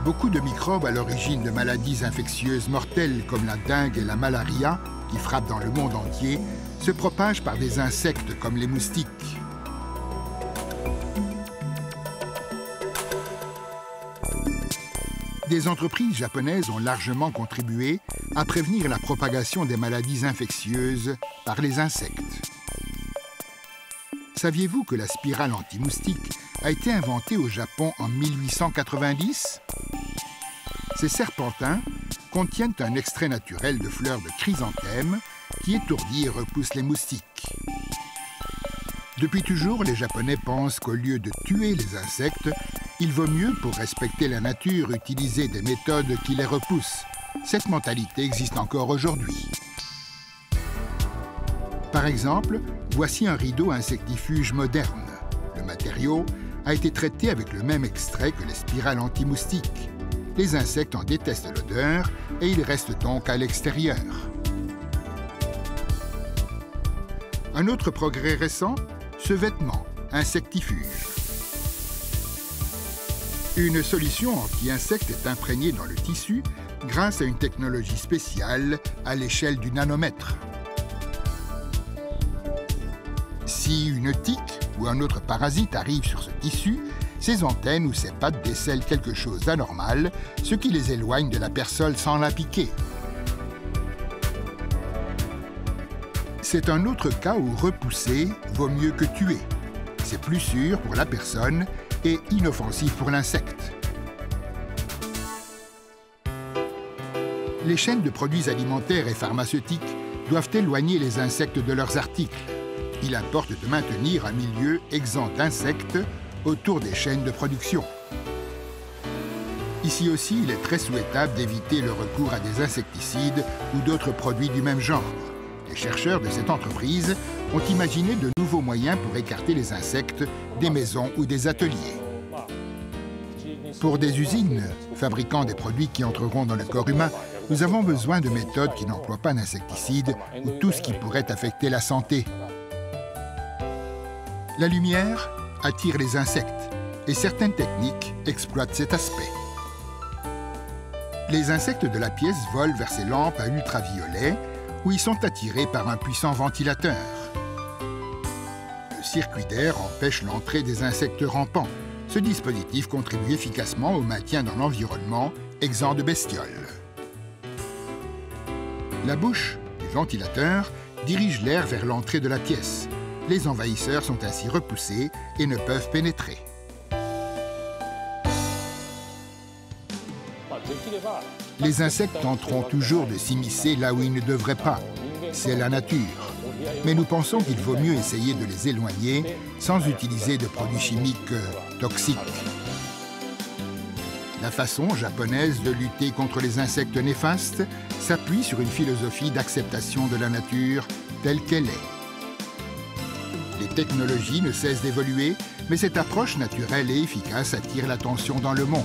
Beaucoup de microbes à l'origine de maladies infectieuses mortelles comme la dengue et la malaria, qui frappent dans le monde entier, se propagent par des insectes comme les moustiques. Des entreprises japonaises ont largement contribué à prévenir la propagation des maladies infectieuses par les insectes. Saviez-vous que la spirale anti-moustique a été inventée au Japon en 1890? Ces serpentins contiennent un extrait naturel de fleurs de chrysanthème qui étourdit et repousse les moustiques. Depuis toujours, les Japonais pensent qu'au lieu de tuer les insectes, il vaut mieux, pour respecter la nature, utiliser des méthodes qui les repoussent. Cette mentalité existe encore aujourd'hui. Par exemple, voici un rideau insectifuge moderne. Le matériau a été traité avec le même extrait que les spirales anti-moustiques. Les insectes en détestent l'odeur et ils restent donc à l'extérieur. Un autre progrès récent, ce vêtement insectifuge. Une solution anti-insectes est imprégnée dans le tissu grâce à une technologie spéciale à l'échelle du nanomètre. Si une tique ou un autre parasite arrive sur ce tissu, ses antennes ou ses pattes décèlent quelque chose d'anormal, ce qui les éloigne de la personne sans la piquer. C'est un autre cas où repousser vaut mieux que tuer. C'est plus sûr pour la personne et inoffensif pour l'insecte. Les chaînes de produits alimentaires et pharmaceutiques doivent éloigner les insectes de leurs articles. Il importe de maintenir un milieu exempt d'insectes autour des chaînes de production. Ici aussi, il est très souhaitable d'éviter le recours à des insecticides ou d'autres produits du même genre. Les chercheurs de cette entreprise ont imaginé de nouveaux moyens pour écarter les insectes des maisons ou des ateliers. Pour des usines fabriquant des produits qui entreront dans le corps humain, nous avons besoin de méthodes qui n'emploient pas d'insecticides ou tout ce qui pourrait affecter la santé. La lumière attire les insectes et certaines techniques exploitent cet aspect. Les insectes de la pièce volent vers ces lampes à ultraviolet où ils sont attirés par un puissant ventilateur. Le circuit d'air empêche l'entrée des insectes rampants. Ce dispositif contribue efficacement au maintien dans l'environnement exempt de bestioles. La bouche du ventilateur dirige l'air vers l'entrée de la pièce. Les envahisseurs sont ainsi repoussés et ne peuvent pénétrer. Les insectes tenteront toujours de s'immiscer là où ils ne devraient pas. C'est la nature. Mais nous pensons qu'il vaut mieux essayer de les éloigner sans utiliser de produits chimiques toxiques. La façon japonaise de lutter contre les insectes néfastes s'appuie sur une philosophie d'acceptation de la nature telle qu'elle est. Les technologies ne cessent d'évoluer, mais cette approche naturelle et efficace attire l'attention dans le monde.